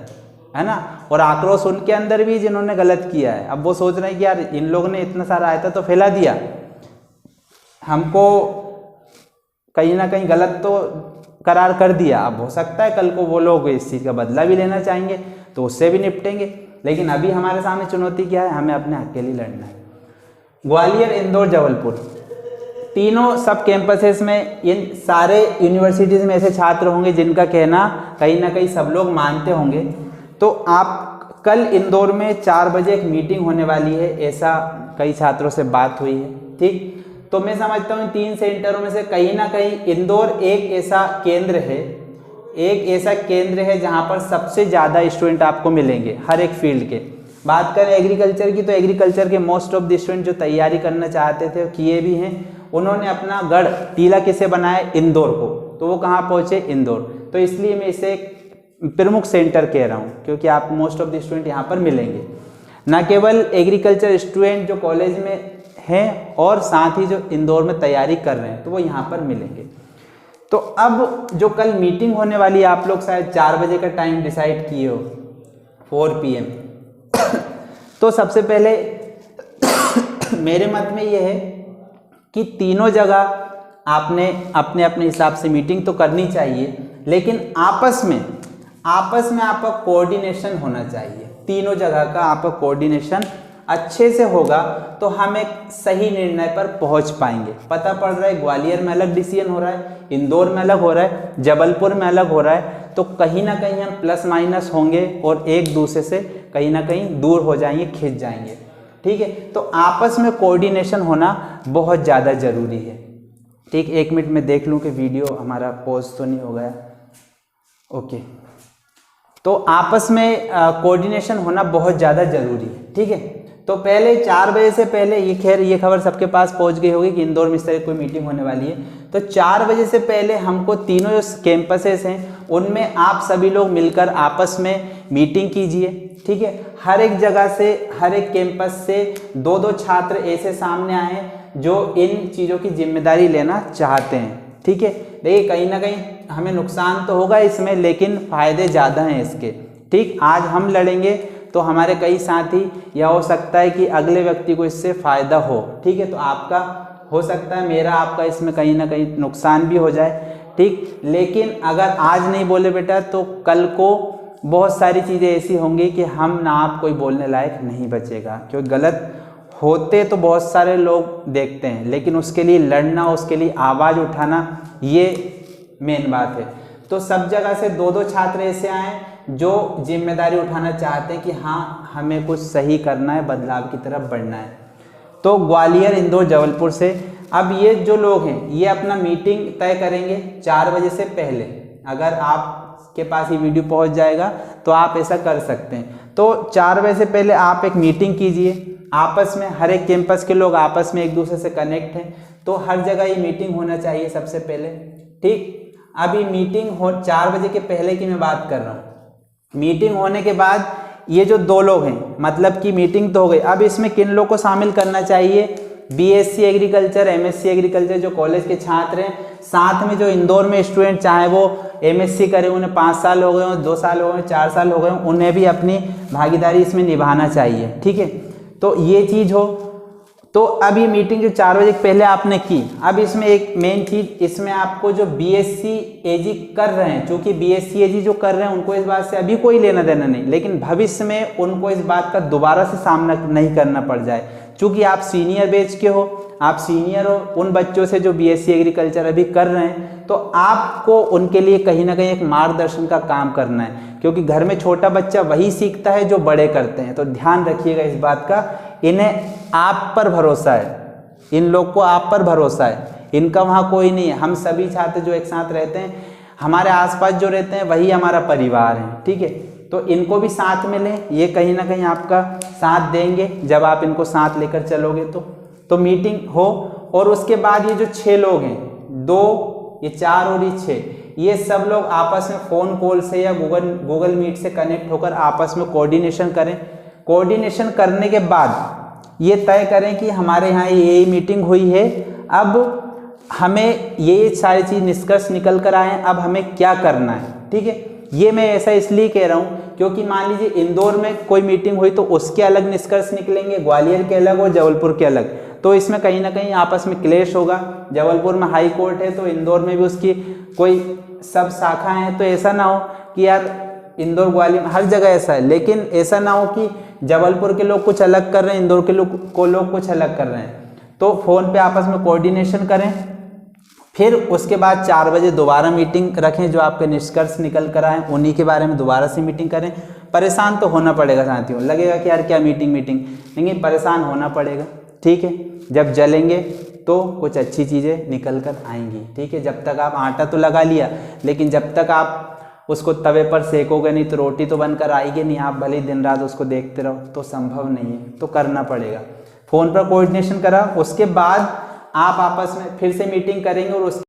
है ना, और आक्रोश उनके अंदर भी जिन्होंने गलत किया है। अब वो सोच रहे हैं कि यार इन लोगों ने इतना सारा आया था तो फैला दिया, हमको कहीं ना कहीं गलत तो करार कर दिया। अब हो सकता है कल को वो लोग इस चीज़ का बदला भी लेना चाहेंगे तो उससे भी निपटेंगे, लेकिन अभी हमारे सामने चुनौती क्या है, हमें अपने हक के लिए लड़ना है। ग्वालियर, इंदौर, जबलपुर, तीनों सब कैंपसेस में इन सारे यूनिवर्सिटीज़ में ऐसे छात्र होंगे जिनका कहना कहीं ना कहीं सब लोग मानते होंगे। तो आप कल इंदौर में 4 बजे एक मीटिंग होने वाली है, ऐसा कई छात्रों से बात हुई है, ठीक। तो मैं समझता हूँ 3 सेंटरों में से कहीं ना कहीं इंदौर एक ऐसा केंद्र है जहाँ पर सबसे ज़्यादा स्टूडेंट आपको मिलेंगे हर एक फील्ड के। बात करें एग्रीकल्चर की तो एग्रीकल्चर के मोस्ट ऑफ द स्टूडेंट जो तैयारी करना चाहते थे किए भी हैं, उन्होंने अपना गढ़ टीला किसे बनाया, इंदौर को, तो वो कहाँ पहुँचे, इंदौर। तो इसलिए मैं इसे एक प्रमुख सेंटर कह रहा हूँ क्योंकि आप मोस्ट ऑफ द स्टूडेंट यहाँ पर मिलेंगे। न केवल एग्रीकल्चर स्टूडेंट जो कॉलेज में हैं और साथ ही जो इंदौर में तैयारी कर रहे हैं तो वो यहाँ पर मिलेंगे। तो अब जो कल मीटिंग होने वाली है, आप लोग शायद 4 बजे का टाइम डिसाइड किए हो, 4 PM। तो सबसे पहले मेरे मत में ये है कि तीनों जगह आपने अपने अपने हिसाब से मीटिंग तो करनी चाहिए, लेकिन आपस में आपका कोऑर्डिनेशन होना चाहिए। तीनों जगह का आपका कोऑर्डिनेशन अच्छे से होगा तो हम एक सही निर्णय पर पहुंच पाएंगे। पता पड़ रहा है ग्वालियर में अलग डिसीजन हो रहा है, इंदौर में अलग हो रहा है, जबलपुर में अलग हो रहा है, तो कहीं ना कहीं हम प्लस माइनस होंगे और एक दूसरे से कहीं ना कहीं दूर हो जाएंगे, खिंच जाएंगे। ठीक है, तो आपस में कोऑर्डिनेशन होना बहुत ज़्यादा ज़रूरी है। ठीक, 1 मिनट में देख लूँ कि वीडियो हमारा पॉज तो नहीं हो गया। ओके, तो आपस में कोऑर्डिनेशन होना बहुत ज़्यादा ज़रूरी है। ठीक है, तो पहले 4 बजे से पहले ये खबर सबके पास पहुंच गई होगी कि इंदौर में इस तरह कोई मीटिंग होने वाली है। तो 4 बजे से पहले हमको तीनों जो कैंपसेस हैं उनमें आप सभी लोग मिलकर आपस में मीटिंग कीजिए। ठीक है, हर एक जगह से, हर एक कैंपस से 2-2 छात्र ऐसे सामने आए जो इन चीज़ों की जिम्मेदारी लेना चाहते हैं। ठीक है, देखिए कहीं ना कहीं हमें नुकसान तो होगा इसमें, लेकिन फ़ायदे ज़्यादा हैं इसके। ठीक, आज हम लड़ेंगे तो हमारे कई साथी, या हो सकता है कि अगले व्यक्ति को इससे फ़ायदा हो। ठीक है, तो आपका हो सकता है, मेरा आपका इसमें कहीं ना कहीं नुकसान भी हो जाए। ठीक, लेकिन अगर आज नहीं बोले बेटा तो कल को बहुत सारी चीज़ें ऐसी होंगी कि हम ना आप कोई बोलने लायक नहीं बचेगा, क्योंकि गलत होते तो बहुत सारे लोग देखते हैं, लेकिन उसके लिए लड़ना, उसके लिए आवाज़ उठाना, ये मेन बात है। तो सब जगह से 2-2 छात्र ऐसे आए जो जिम्मेदारी उठाना चाहते हैं कि हाँ हमें कुछ सही करना है, बदलाव की तरफ बढ़ना है। तो ग्वालियर, इंदौर, जबलपुर से अब ये जो लोग हैं ये अपना मीटिंग तय करेंगे 4 बजे से पहले। अगर आपके पास ये वीडियो पहुंच जाएगा तो आप ऐसा कर सकते हैं। तो 4 बजे से पहले आप एक मीटिंग कीजिए आपस में, हर एक कैंपस के लोग आपस में एक दूसरे से कनेक्ट हैं, तो हर जगह ये मीटिंग होना चाहिए सबसे पहले। ठीक, अभी मीटिंग हो 4 बजे के पहले की मैं बात कर रहा हूँ। मीटिंग होने के बाद ये जो 2 लोग हैं, मतलब कि मीटिंग तो हो गई, अब इसमें किन लोग को शामिल करना चाहिए? BSc एग्रीकल्चर, MSc एग्रीकल्चर जो कॉलेज के छात्र हैं, साथ में जो इंदौर में स्टूडेंट, चाहे वो MSc करे, उन्हें 5 साल हो गए हों, 2 साल हो गए, 4 साल हो गए, उन्हें भी अपनी भागीदारी इसमें निभाना चाहिए। ठीक है, तो ये चीज़ हो। तो अब ये मीटिंग जो 4 बजे पहले आपने की, अब इसमें एक मेन चीज़, इसमें आपको जो BSc AG कर रहे हैं, चूँकि BSc AG जो कर रहे हैं उनको इस बात से अभी कोई लेना देना नहीं, लेकिन भविष्य में उनको इस बात का दोबारा से सामना नहीं करना पड़ जाए, चूँकि आप सीनियर बैच के हो, आप सीनियर हो उन बच्चों से जो BSc एग्रीकल्चर अभी कर रहे हैं, तो आपको उनके लिए कहीं ना कहीं एक मार्गदर्शन का काम करना है, क्योंकि घर में छोटा बच्चा वही सीखता है जो बड़े करते हैं। तो ध्यान रखिएगा इस बात का, इन्हें आप पर भरोसा है, इन लोग को आप पर भरोसा है, इनका वहाँ कोई नहीं है। हम सभी छात्र जो एक साथ रहते हैं, हमारे आसपास जो रहते हैं वही हमारा परिवार है। ठीक है, तो इनको भी साथ में लें, ये कहीं ना कहीं आपका साथ देंगे जब आप इनको साथ लेकर चलोगे। तो मीटिंग हो, और उसके बाद ये जो 6 लोग हैं, 2, ये 4 और ये 6, ये सब लोग आपस में फ़ोन कॉल से या गूगल मीट से कनेक्ट होकर आपस में कोऑर्डिनेशन करें। कोऑर्डिनेशन करने के बाद ये तय करें कि हमारे यहाँ ये मीटिंग हुई है, अब हमें ये सारी चीज़ निष्कर्ष निकल कर आए, अब हमें क्या करना है। ठीक है, ये मैं ऐसा इसलिए कह रहा हूँ क्योंकि मान लीजिए इंदौर में कोई मीटिंग हुई तो उसके अलग निष्कर्ष निकलेंगे, ग्वालियर के अलग और जबलपुर के अलग, तो इसमें कहीं ना कहीं आपस में क्लेश होगा। जबलपुर में हाई कोर्ट है तो इंदौर में भी उसकी कोई सब शाखाएं हैं, तो ऐसा ना हो कि यार इंदौर ग्वालियर हर जगह ऐसा है, लेकिन ऐसा ना हो कि जबलपुर के लोग कुछ अलग कर रहे हैं, इंदौर के लोग कुछ अलग कर रहे हैं। तो फ़ोन पे आपस में कोऑर्डिनेशन करें, फिर उसके बाद 4 बजे दोबारा मीटिंग रखें, जो आपके निष्कर्ष निकल कर आए उन्हीं के बारे में दोबारा से मीटिंग करें। परेशान तो होना पड़ेगा साथियों, लगेगा कि यार क्या मीटिंग, लेकिन परेशान होना पड़ेगा। ठीक है, जब जलेंगे तो कुछ अच्छी चीज़ें निकल कर आएंगी। ठीक है, जब तक आप आटा तो लगा लिया, लेकिन जब तक आप उसको तवे पर सेकोगे नहीं तो रोटी तो बनकर आएगी नहीं। आप भले ही दिन रात उसको देखते रहो तो संभव नहीं है, तो करना पड़ेगा। फ़ोन पर कोऑर्डिनेशन करा, उसके बाद आप आपस में फिर से मीटिंग करेंगे। और उस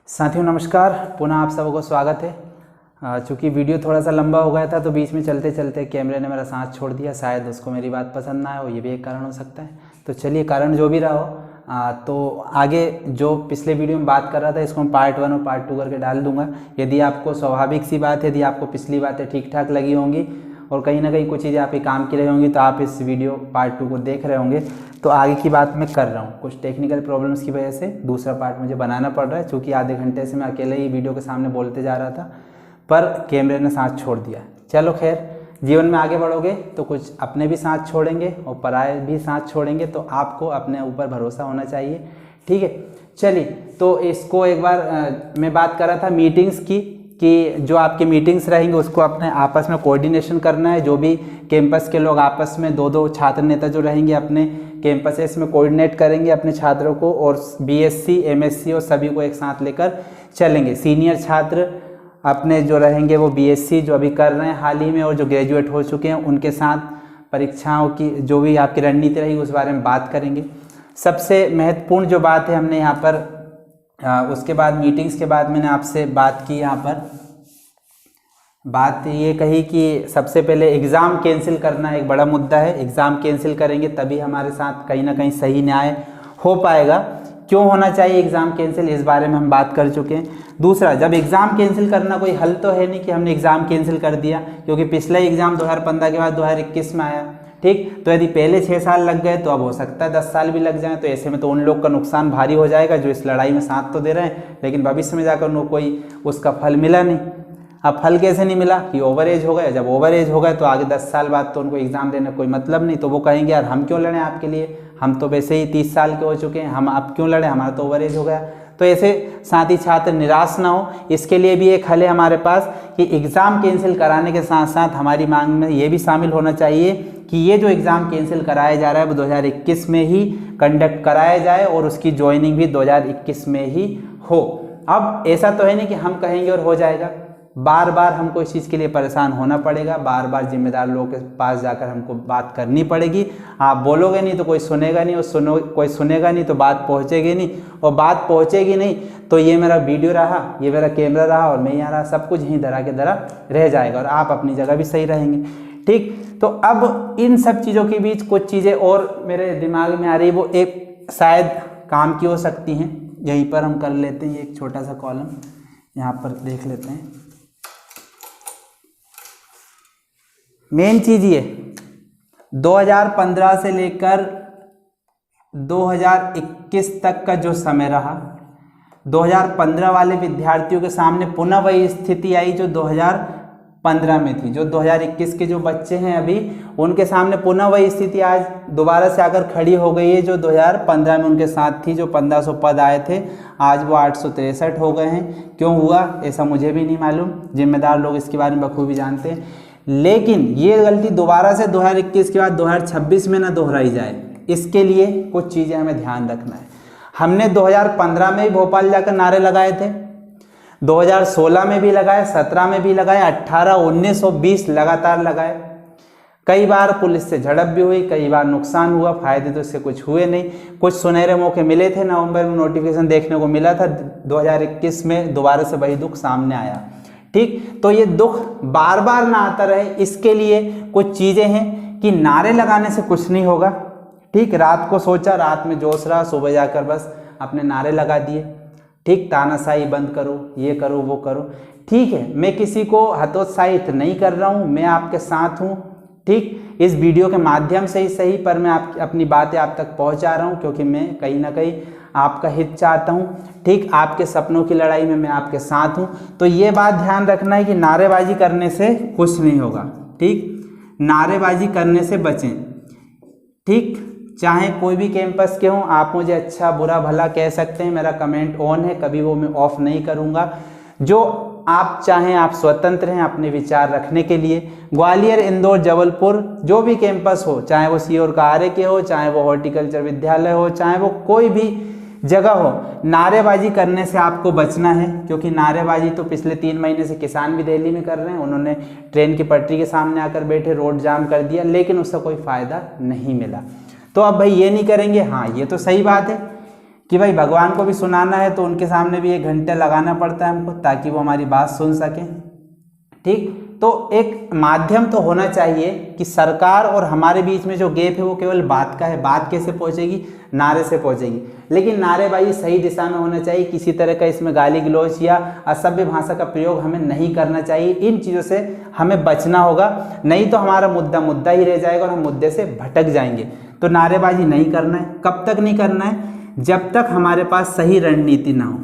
साथियों नमस्कार, पुनः आप सबको स्वागत है। चूँकि वीडियो थोड़ा सा लंबा हो गया था तो बीच में चलते चलते कैमरे ने मेरा साथ छोड़ दिया, शायद उसको मेरी बात पसंद ना आए हो, ये भी एक कारण हो सकता है। तो चलिए, कारण जो भी रहा हो, तो आगे जो पिछले वीडियो में बात कर रहा था इसको मैं पार्ट 1 और पार्ट 2 करके डाल दूंगा। यदि आपको, स्वाभाविक सी बात है, यदि आपको पिछली बातें ठीक ठाक लगी होंगी और कहीं ना कहीं कुछ चीज़ें आपके काम की रही होंगी तो आप इस वीडियो पार्ट 2 को देख रहे होंगे। तो आगे की बात मैं कर रहा हूँ, कुछ टेक्निकल प्रॉब्लम्स की वजह से दूसरा पार्ट मुझे बनाना पड़ रहा है, चूँकि आधे घंटे से मैं अकेले ही वीडियो के सामने बोलते जा रहा था, पर कैमरे ने साथ छोड़ दिया। चलो खैर, जीवन में आगे बढ़ोगे तो कुछ अपने भी साथ छोड़ेंगे और पराये भी साथ छोड़ेंगे, तो आपको अपने ऊपर भरोसा होना चाहिए, ठीक है। चलिए, तो इसको एक बार मैं बात कर रहा था मीटिंग्स की, कि जो आपकी मीटिंग्स रहेंगे उसको अपने आपस में कोऑर्डिनेशन करना है। जो भी कैंपस के लोग आपस में 2-2 छात्र नेता जो रहेंगे अपने कैंपसेस में कोऑर्डिनेट करेंगे अपने छात्रों को, और बीएससी, एमएससी और सभी को एक साथ लेकर चलेंगे। सीनियर छात्र अपने जो रहेंगे वो बीएससी जो अभी कर रहे हैं हाल ही में और जो ग्रेजुएट हो चुके हैं उनके साथ परीक्षाओं की जो भी आपकी रणनीति रहेगी उस बारे में बात करेंगे। सबसे महत्वपूर्ण जो बात है हमने यहाँ पर उसके बाद मीटिंग्स के बाद मैंने आपसे बात की, यहाँ पर बात ये कही कि सबसे पहले एग्ज़ाम कैंसिल करना एक बड़ा मुद्दा है। एग्ज़ाम कैंसिल करेंगे तभी हमारे साथ कहीं ना कहीं सही न्याय हो पाएगा। क्यों होना चाहिए एग्ज़ाम कैंसिल, इस बारे में हम बात कर चुके हैं। दूसरा, जब एग्ज़ाम कैंसिल करना कोई हल तो है नहीं कि हमने एग्ज़ाम कैंसिल कर दिया, क्योंकि पिछला एग्ज़ाम 2015 के बाद 2021 में आया, ठीक। तो यदि पहले 6 साल लग गए तो अब हो सकता है 10 साल भी लग जाए, तो ऐसे में तो उन लोग का नुकसान भारी हो जाएगा जो इस लड़ाई में साथ तो दे रहे हैं लेकिन भविष्य में जाकर उनको कोई उसका फल मिला नहीं। अब फल कैसे नहीं मिला कि ओवर एज हो गए। जब ओवर एज हो गए तो आगे 10 साल बाद तो उनको एग्ज़ाम देने कोई मतलब नहीं, तो वो कहेंगे यार हम क्यों लड़ें आपके लिए, हम तो वैसे ही 30 साल के हो चुके हैं, हम अब क्यों लड़ें, हमारा तो ओवर एज हो गया। तो ऐसे साथ ही छात्र निराश ना हो, इसके लिए भी एक हल है हमारे पास कि एग्ज़ाम कैंसिल कराने के साथ साथ हमारी मांग में ये भी शामिल होना चाहिए कि ये जो एग्ज़ाम कैंसिल कराया जा रहा है वो 2021 में ही कंडक्ट कराया जाए और उसकी ज्वाइनिंग भी 2021 में ही हो। अब ऐसा तो है नहीं कि हम कहेंगे और हो जाएगा, बार बार हमको इस चीज़ के लिए परेशान होना पड़ेगा, बार बार जिम्मेदार लोगों के पास जाकर हमको बात करनी पड़ेगी। आप बोलोगे नहीं तो कोई सुनेगा नहीं, और कोई सुनेगा नहीं तो बात पहुंचेगी नहीं, और बात पहुंचेगी नहीं तो ये मेरा वीडियो रहा, ये मेरा कैमरा रहा और मैं यहाँ रहा, सब कुछ यहीं धरा के धरा रह जाएगा और आप अपनी जगह भी सही रहेंगे, ठीक। तो अब इन सब चीज़ों के बीच कुछ चीज़ें और मेरे दिमाग में आ रही, वो एक शायद काम की हो सकती हैं। यहीं पर हम कर लेते हैं एक छोटा सा कॉलम, यहाँ पर देख लेते हैं। मेन चीज़ ये 2015 से लेकर 2021 तक का जो समय रहा, 2015 वाले विद्यार्थियों के सामने पुनः वही स्थिति आई जो 2015 में थी। जो 2021 के जो बच्चे हैं अभी उनके सामने पुनः वही स्थिति आज दोबारा से आकर खड़ी हो गई है जो 2015 में उनके साथ थी। जो 1500 पद आए थे आज वो 863 हो गए हैं। क्यों हुआ ऐसा मुझे भी नहीं मालूम, जिम्मेदार लोग इसके बारे में बखूबी जानते हैं। लेकिन ये गलती दोबारा से 2021 के बाद 2026 में ना दोहराई जाए, इसके लिए कुछ चीज़ें हमें ध्यान रखना है। हमने 2015 में ही भोपाल जाकर नारे लगाए थे, 2016 में भी लगाए, 17 में भी लगाए, 18, 19 और 20 लगातार लगाए। कई बार पुलिस से झड़प भी हुई, कई बार नुकसान हुआ, फायदे तो इससे कुछ हुए नहीं। कुछ सुनहरे मौके मिले थे, नवंबर में नोटिफिकेशन देखने को मिला था, 2021 में दोबारा से वही दुख सामने आया, ठीक। तो ये दुख बार बार ना आता रहे, इसके लिए कुछ चीज़ें हैं कि नारे लगाने से कुछ नहीं होगा, ठीक। रात को सोचा, रात में जोश रहा, सुबह जाकर बस अपने नारे लगा दिए, ठीक। तानाशाही बंद करो, ये करो, वो करो, ठीक है। मैं किसी को हतोत्साहित नहीं कर रहा हूँ, मैं आपके साथ हूँ, ठीक। इस वीडियो के माध्यम से ही सही, पर मैं अपनी बातें आप तक पहुँचा रहा हूँ क्योंकि मैं कहीं ना कहीं आपका हित चाहता हूँ, ठीक। आपके सपनों की लड़ाई में मैं आपके साथ हूँ। तो ये बात ध्यान रखना है कि नारेबाजी करने से कुछ नहीं होगा, ठीक। नारेबाजी करने से बचें, ठीक। चाहे कोई भी कैंपस के हों, आप मुझे अच्छा बुरा भला कह सकते हैं, मेरा कमेंट ऑन है, कभी वो मैं ऑफ नहीं करूँगा। जो आप चाहें, आप स्वतंत्र हैं अपने विचार रखने के लिए। ग्वालियर, इंदौर, जबलपुर जो भी कैंपस हो, चाहे वो सीहोर का आर्य के हो, चाहे वो हॉर्टिकल्चर विद्यालय हो, चाहे वो कोई भी जगह हो, नारेबाजी करने से आपको बचना है। क्योंकि नारेबाजी तो पिछले 3 महीने से किसान भी दिल्ली में कर रहे हैं। उन्होंने ट्रेन की पटरी के सामने आकर बैठे, रोड जाम कर दिया, लेकिन उसका कोई फ़ायदा नहीं मिला। तो अब भाई ये नहीं करेंगे। हाँ, ये तो सही बात है कि भाई भगवान को भी सुनाना है तो उनके सामने भी 1 घंटा लगाना पड़ता है हमको, ताकि वो हमारी बात सुन सकें, ठीक। तो एक माध्यम तो होना चाहिए कि सरकार और हमारे बीच में जो गैप है वो केवल बात का है। बात कैसे पहुंचेगी? नारे से पहुंचेगी, लेकिन नारेबाजी सही दिशा में होना चाहिए। किसी तरह का इसमें गाली गलौज या असभ्य भाषा का प्रयोग हमें नहीं करना चाहिए। इन चीज़ों से हमें बचना होगा, नहीं तो हमारा मुद्दा मुद्दा ही रह जाएगा और हम मुद्दे से भटक जाएंगे। तो नारेबाजी नहीं करना है। कब तक नहीं करना है? जब तक हमारे पास सही रणनीति ना हो।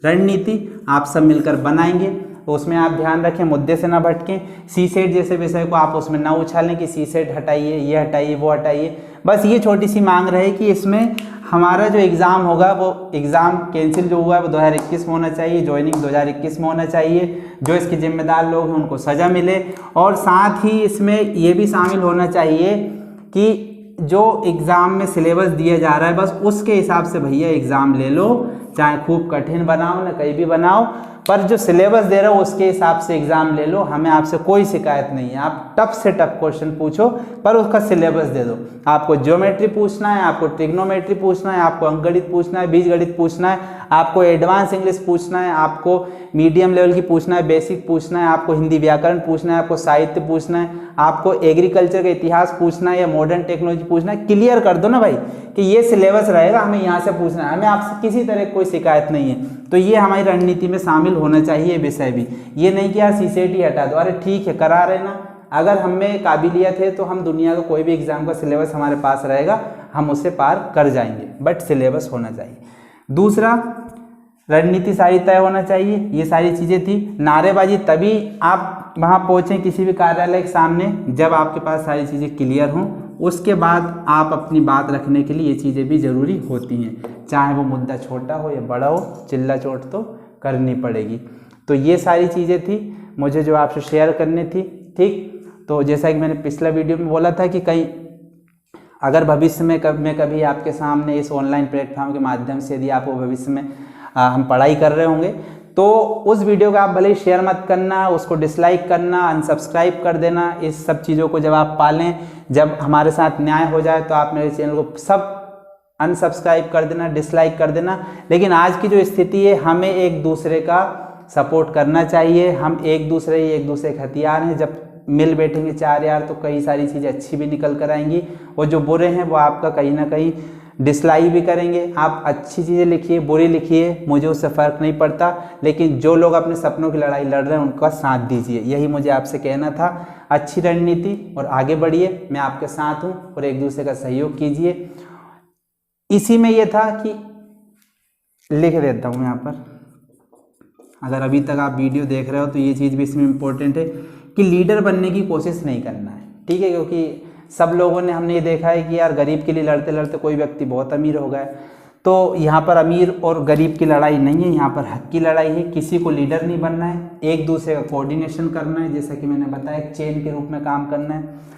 रणनीति आप सब मिलकर बनाएंगे, तो उसमें आप ध्यान रखें मुद्दे से ना भटकें। सीसेट जैसे विषय को आप उसमें ना उछालें कि सीसेट हटाइए, ये हटाइए, वो हटाइए। बस ये छोटी सी मांग रहे कि इसमें हमारा जो एग्ज़ाम होगा वो एग्ज़ाम कैंसिल जो हुआ है वो 2021 में होना चाहिए, ज्वाइनिंग 2021 में होना चाहिए। जो इसके जिम्मेदार लोग हैं उनको सज़ा मिले, और साथ ही इसमें ये भी शामिल होना चाहिए कि जो एग्ज़ाम में सिलेबस दिया जा रहा है बस उसके हिसाब से भैया एग्ज़ाम ले लो, चाहे खूब कठिन बनाओ ना कहीं भी बनाओ, पर जो सिलेबस दे रहा हो उसके हिसाब से एग्ज़ाम ले लो। हमें आपसे कोई शिकायत नहीं है। आप टफ से टफ क्वेश्चन पूछो पर उसका सिलेबस दे दो। आपको ज्योमेट्री पूछना है, आपको ट्रिग्नोमेट्री पूछना है, आपको अंकगणित पूछना है, बीजगणित पूछना है, आपको एडवांस इंग्लिश पूछना है, आपको मीडियम लेवल की पूछना है, बेसिक पूछना है, आपको हिंदी व्याकरण पूछना है, आपको साहित्य पूछना है, आपको एग्रीकल्चर का इतिहास पूछना है या मॉडर्न टेक्नोलॉजी पूछना है। क्लियर कर दो ना भाई कि ये सिलेबस रहेगा, हमें यहाँ से पूछना है, हमें आपसे किसी तरह कोई शिकायत नहीं है। तो ये हमारी रणनीति में शामिल होना चाहिए विषय भी। ये नहीं कि यार सीसेट ही हटा दो, अरे ठीक है करा रहे ना, अगर हम में काबिलियत है तो हम दुनिया का कोई भी एग्जाम का सिलेबस हमारे पास रहेगा, हम उससे पार कर जाएंगे, बट सिलेबस होना चाहिए। दूसरा, रणनीति सारी तय होना चाहिए। ये सारी चीज़ें थी। नारेबाजी तभी आप वहाँ पहुँचें किसी भी कार्यालय के सामने जब आपके पास सारी चीज़ें क्लियर हों, उसके बाद आप अपनी बात रखने के लिए ये चीज़ें भी ज़रूरी होती हैं। चाहे वो मुद्दा छोटा हो या बड़ा हो, चिल्ला चोट तो करनी पड़ेगी। तो ये सारी चीज़ें थी मुझे जो आपसे शेयर करनी थी, ठीक। तो जैसा कि मैंने पिछला वीडियो में बोला था कि कहीं अगर भविष्य में कभी आपके सामने इस ऑनलाइन प्लेटफॉर्म के माध्यम से यदि आपको भविष्य में हम पढ़ाई कर रहे होंगे तो उस वीडियो का आप भले ही शेयर मत करना, उसको डिसलाइक करना, अनसब्सक्राइब कर देना। इस सब चीज़ों को जब आप पालें, जब हमारे साथ न्याय हो जाए तो आप मेरे चैनल को सब अनसब्सक्राइब कर देना, डिसलाइक कर देना। लेकिन आज की जो स्थिति है, हमें एक दूसरे का सपोर्ट करना चाहिए। हम एक दूसरे के हथियार हैं। जब मिल बैठेंगे चार यार तो कई सारी चीज़ें अच्छी भी निकल कर आएंगी, और जो बुरे हैं वो आपका कहीं ना कहीं डिसलाइक भी करेंगे। आप अच्छी चीज़ें लिखिए, बुरी लिखिए, मुझे उससे फ़र्क नहीं पड़ता, लेकिन जो लोग अपने सपनों की लड़ाई लड़ रहे हैं उनका साथ दीजिए। यही मुझे आपसे कहना था। अच्छी रणनीति और आगे बढ़िए, मैं आपके साथ हूँ, और एक दूसरे का सहयोग कीजिए। इसी में ये था कि लिख देता हूँ यहाँ पर, अगर अभी तक आप वीडियो देख रहे हो तो ये चीज़ भी इसमें इम्पोर्टेंट है कि लीडर बनने की कोशिश नहीं करना है, ठीक है। क्योंकि सब लोगों ने हमने ये देखा है कि यार गरीब के लिए लड़ते लड़ते कोई व्यक्ति बहुत अमीर हो गया। तो यहाँ पर अमीर और गरीब की लड़ाई नहीं है, यहाँ पर हक की लड़ाई है। किसी को लीडर नहीं बनना है, एक दूसरे का कोऑर्डिनेशन करना है, जैसा कि मैंने बताया एक चेन के रूप में काम करना है।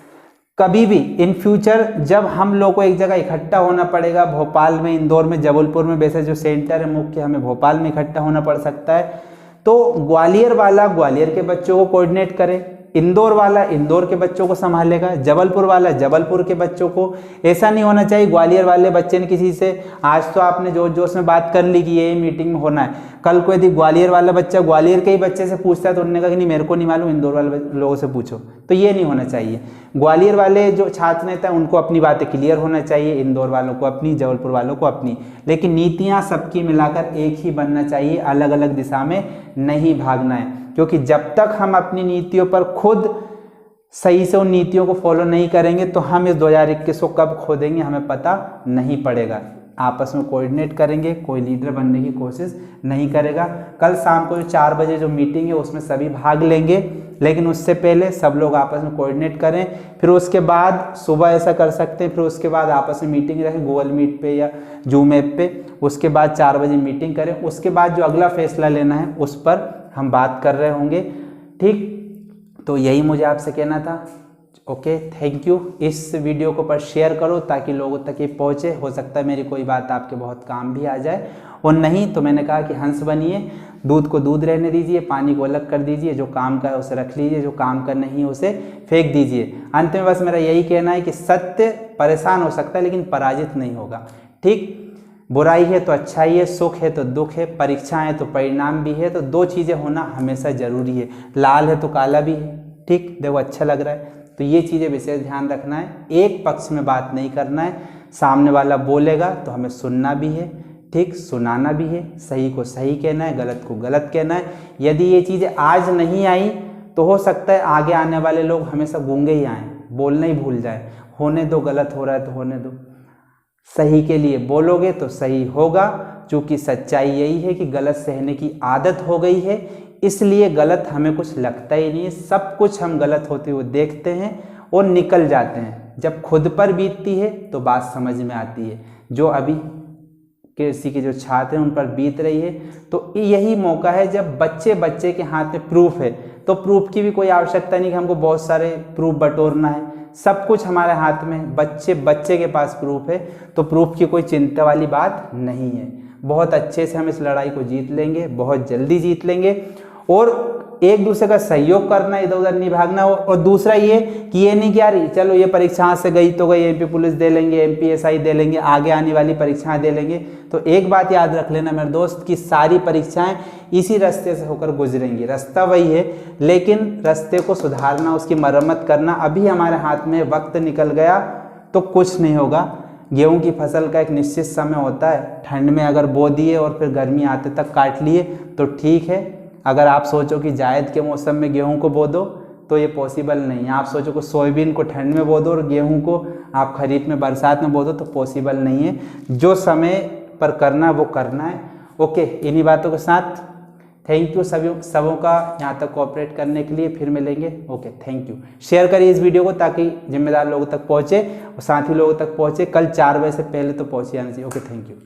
कभी भी इन फ्यूचर जब हम लोग को एक जगह इकट्ठा होना पड़ेगा, भोपाल में, इंदौर में, जबलपुर में, वैसे जो सेंटर है मुख्य, हमें भोपाल में इकट्ठा होना पड़ सकता है, तो ग्वालियर वाला ग्वालियर के बच्चों को कोऑर्डिनेट करे, इंदौर वाला इंदौर के बच्चों को संभालेगा, जबलपुर वाला जबलपुर के बच्चों को। ऐसा नहीं होना चाहिए ग्वालियर वाले बच्चे ने किसी से, आज तो आपने जोश जोश में बात कर ली कि ये मीटिंग में होना है, कल को यदि ग्वालियर वाला बच्चा ग्वालियर के ही बच्चे से पूछता है तो उन्होंने कहा कि नहीं मेरे को नहीं मालूम, इंदौर वाले लोगों से पूछो। तो ये नहीं होना चाहिए। ग्वालियर वाले जो छात्र नेता हैं उनको अपनी बातें क्लियर होना चाहिए, इंदौर वालों को अपनी, जबलपुर वालों को अपनी, लेकिन नीतियाँ सबकी मिलाकर एक ही बनना चाहिए, अलग अलग दिशा में नहीं भागना है। क्योंकि जब तक हम अपनी नीतियों पर खुद सही से उन नीतियों को फॉलो नहीं करेंगे तो हम इस 2021 को कब खो देंगे हमें पता नहीं पड़ेगा। आपस में कोऑर्डिनेट करेंगे, कोई लीडर बनने की कोशिश नहीं करेगा। कल शाम को 4 बजे जो मीटिंग है उसमें सभी भाग लेंगे, लेकिन उससे पहले सब लोग आपस में कोऑर्डिनेट करें। फिर उसके बाद सुबह ऐसा कर सकते हैं, फिर उसके बाद आपस में मीटिंग रखें गूगल मीट पे या जूम ऐप पे, उसके बाद 4 बजे मीटिंग करें। उसके बाद जो अगला फैसला लेना है उस पर हम बात कर रहे होंगे, ठीक। तो यही मुझे आपसे कहना था। Okay, thank you. इस वीडियो को पर शेयर करो ताकि लोगों तक ये पहुँचे। हो सकता है मेरी कोई बात आपके बहुत काम भी आ जाए, और नहीं तो मैंने कहा कि हंस बनिए, दूध को दूध रहने दीजिए, पानी को अलग कर दीजिए, जो काम का है उसे रख लीजिए, जो काम का नहीं है उसे फेंक दीजिए। अंत में बस मेरा यही कहना है कि सत्य परेशान हो सकता है लेकिन पराजित नहीं होगा, ठीक। बुराई है तो अच्छाई है, सुख है तो दुख है, परीक्षा है तो परिणाम भी है। तो दो चीज़ें होना हमेशा जरूरी है, लाल है तो काला भी है। ठीक, देखो अच्छा लग रहा है, तो ये चीज़ें विशेष ध्यान रखना है। एक पक्ष में बात नहीं करना है, सामने वाला बोलेगा तो हमें सुनना भी है, ठीक, सुनाना भी है, सही को सही कहना है, गलत को गलत कहना है। यदि ये चीज़ें आज नहीं आई तो हो सकता है आगे आने वाले लोग हमेशा गूंगे ही आएँ, बोलना ही भूल जाए। होने दो, गलत हो रहा है तो होने दो, सही के लिए बोलोगे तो सही होगा। क्योंकि सच्चाई यही है कि गलत सहने की आदत हो गई है, इसलिए गलत हमें कुछ लगता ही नहीं है। सब कुछ हम गलत होते हुए देखते हैं और निकल जाते हैं। जब खुद पर बीतती है तो बात समझ में आती है। जो अभी किसी के जो छात्र हैं उन पर बीत रही है, तो यही मौका है जब बच्चे के हाथ में प्रूफ है। तो प्रूफ की भी कोई आवश्यकता नहीं कि हमको बहुत सारे प्रूफ बटोरना है, सब कुछ हमारे हाथ में, बच्चे के पास प्रूफ है। तो प्रूफ की कोई चिंता वाली बात नहीं है। बहुत अच्छे से हम इस लड़ाई को जीत लेंगे, बहुत जल्दी जीत लेंगे। और एक दूसरे का सहयोग करना, इधर उधर नहीं भागना। और दूसरा ये कि ये नहीं कि यार चलो ये परीक्षा से गई तो गई, एमपी पुलिस दे लेंगे, एमपीएसआई दे लेंगे, आगे आने वाली परीक्षाएं दे लेंगे। तो एक बात याद रख लेना मेरे दोस्त कि सारी परीक्षाएं इसी रास्ते से होकर गुजरेंगी। रास्ता वही है, लेकिन रास्ते को सुधारना, उसकी मरम्मत करना अभी हमारे हाथ में। वक्त निकल गया तो कुछ नहीं होगा। गेहूं की फसल का एक निश्चित समय होता है, ठंड में अगर बो दिए और फिर गर्मी आते तक काट लिए तो ठीक है। अगर आप सोचो कि जायद के मौसम में गेहूं को बो दो तो ये पॉसिबल नहीं है। आप सोचो कि सोयाबीन को ठंड में बो दो और गेहूं को आप खरीफ में बरसात में बो दो तो पॉसिबल नहीं है। जो समय पर करना वो करना है। ओके, इन्हीं बातों के साथ थैंक यू सबों का यहाँ तक कोऑपरेट करने के लिए। फिर मिलेंगे। Okay, thank you. शेयर करिए इस वीडियो को ताकि जिम्मेदार लोगों तक पहुँचे और साथी लोगों तक पहुँचे। कल 4 बजे से पहले तो पहुँच जाना चाहिए। Okay, thank you.